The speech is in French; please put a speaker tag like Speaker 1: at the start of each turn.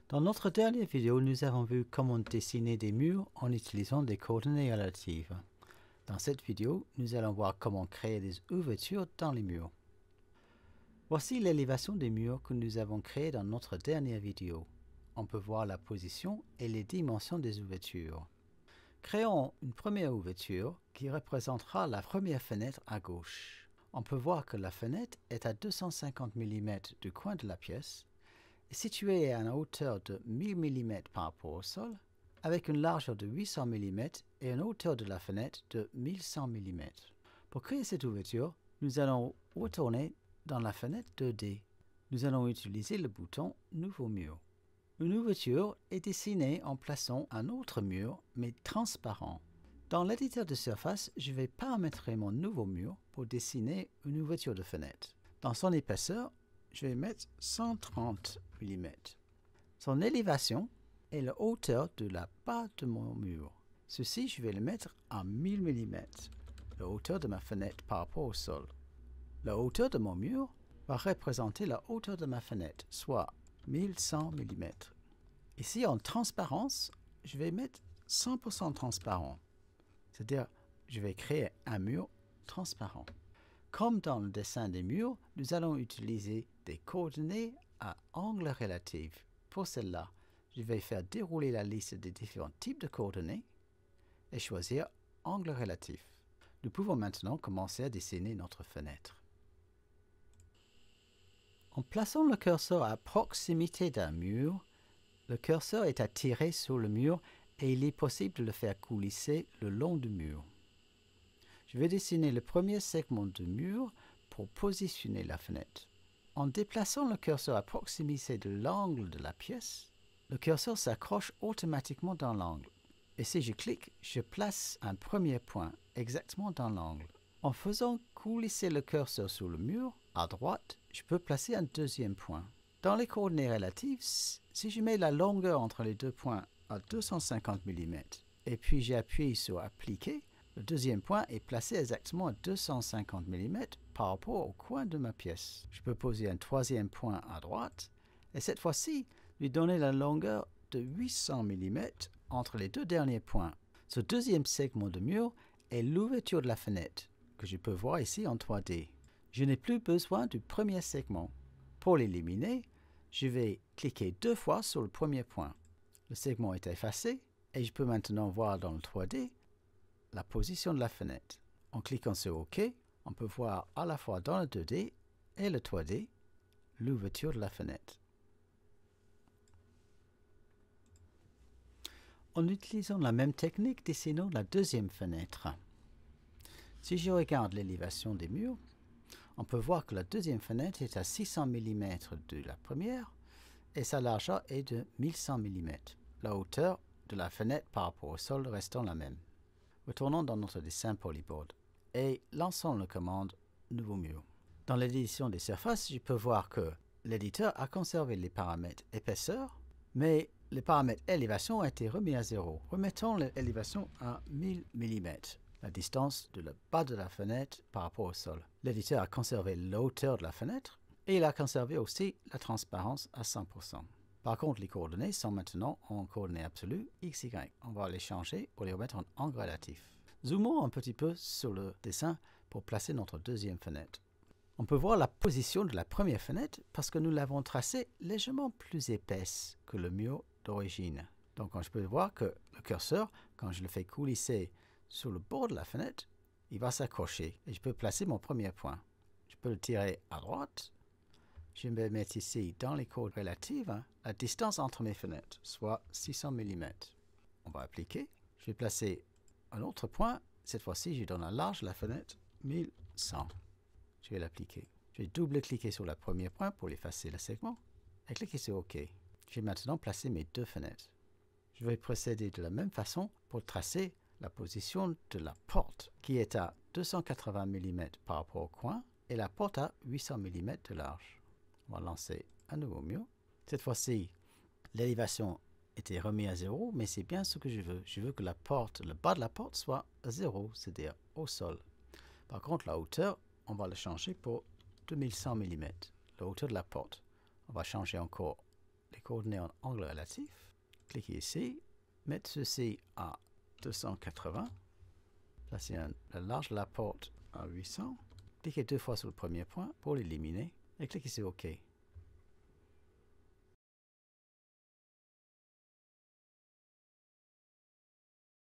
Speaker 1: Dans notre dernière vidéo, nous avons vu comment dessiner des murs en utilisant des coordonnées relatives. Dans cette vidéo, nous allons voir comment créer des ouvertures dans les murs. Voici l'élévation des murs que nous avons créés dans notre dernière vidéo. On peut voir la position et les dimensions des ouvertures. Créons une première ouverture qui représentera la première fenêtre à gauche. On peut voir que la fenêtre est à 250 mm du coin de la pièce, est située à une hauteur de 1000 mm par rapport au sol, avec une largeur de 800 mm et une hauteur de la fenêtre de 1100 mm. Pour créer cette ouverture, nous allons retourner dans la fenêtre 2D. Nous allons utiliser le bouton Nouveau mur. Une ouverture est dessinée en plaçant un autre mur, mais transparent. Dans l'éditeur de surface, je vais paramétrer mon nouveau mur pour dessiner une ouverture de fenêtre. Dans son épaisseur, je vais mettre 130 mm. Son élévation est la hauteur de la base de mon mur. Ceci, je vais le mettre à 1000 mm, la hauteur de ma fenêtre par rapport au sol. La hauteur de mon mur va représenter la hauteur de ma fenêtre, soit 1100 mm. Ici, en transparence, je vais mettre 100% transparent. C'est-à-dire, je vais créer un mur transparent. Comme dans le dessin des murs, nous allons utiliser des coordonnées à angle relatif. Pour cela, je vais faire dérouler la liste des différents types de coordonnées et choisir angle relatif. Nous pouvons maintenant commencer à dessiner notre fenêtre. En plaçant le curseur à proximité d'un mur, le curseur est attiré sur le mur et il est possible de le faire coulisser le long du mur. Je vais dessiner le premier segment du mur pour positionner la fenêtre. En déplaçant le curseur à proximité de l'angle de la pièce, le curseur s'accroche automatiquement dans l'angle. Et si je clique, je place un premier point exactement dans l'angle. En faisant coulisser le curseur sur le mur, à droite, je peux placer un deuxième point. Dans les coordonnées relatives, si je mets la longueur entre les deux points à 250 mm et puis j'appuie sur Appliquer, le deuxième point est placé exactement à 250 mm par rapport au coin de ma pièce. Je peux poser un troisième point à droite et cette fois-ci, lui donner la longueur de 800 mm entre les deux derniers points. Ce deuxième segment de mur est l'ouverture de la fenêtre que je peux voir ici en 3D. Je n'ai plus besoin du premier segment. Pour l'éliminer, je vais cliquer deux fois sur le premier point. Le segment est effacé et je peux maintenant voir dans le 3D la position de la fenêtre. En cliquant sur OK, on peut voir à la fois dans le 2D et le 3D l'ouverture de la fenêtre. En utilisant la même technique, dessinons la deuxième fenêtre. Si je regarde l'élévation des murs, on peut voir que la deuxième fenêtre est à 600 mm de la première et sa largeur est de 1100 mm. La hauteur de la fenêtre par rapport au sol restant la même. Retournons dans notre dessin polyboard et lançons la commande Nouveau mur. Dans l'édition des surfaces, je peux voir que l'éditeur a conservé les paramètres épaisseur, mais les paramètres élévation ont été remis à 0. Remettons l'élévation à 1000 mm, la distance de la bas de la fenêtre par rapport au sol. L'éditeur a conservé la hauteur de la fenêtre et il a conservé aussi la transparence à 100%. Par contre, les coordonnées sont maintenant en coordonnées absolues x, y. On va les changer pour les remettre en angle relatif. Zoomons un petit peu sur le dessin pour placer notre deuxième fenêtre. On peut voir la position de la première fenêtre parce que nous l'avons tracée légèrement plus épaisse que le mur d'origine. Donc je peux voir que le curseur, quand je le fais coulisser sur le bord de la fenêtre, il va s'accrocher et je peux placer mon premier point. Je peux le tirer à droite. Je vais mettre ici dans les codes relatives la distance entre mes fenêtres, soit 600 mm. On va appliquer. Je vais placer un autre point. Cette fois-ci, je donne un large à la fenêtre, 1100. Je vais l'appliquer. Je vais double-cliquer sur le premier point pour effacer le segment et cliquer sur OK. Je vais maintenant placer mes deux fenêtres. Je vais procéder de la même façon pour tracer la position de la porte qui est à 280 mm par rapport au coin et la porte à 800 mm de large. On va lancer un nouveau mur. Cette fois-ci, l'élévation été remis à 0, mais c'est bien ce que je veux. Je veux que la porte, le bas de la porte soit à 0, c'est-à-dire au sol. Par contre, la hauteur, on va le changer pour 2100 mm, la hauteur de la porte. On va changer encore les coordonnées en angle relatif. Cliquez ici, mettre ceci à 280. Placer le large de la porte à 800. Cliquez 2 fois sur le premier point pour l'éliminer et cliquez sur OK.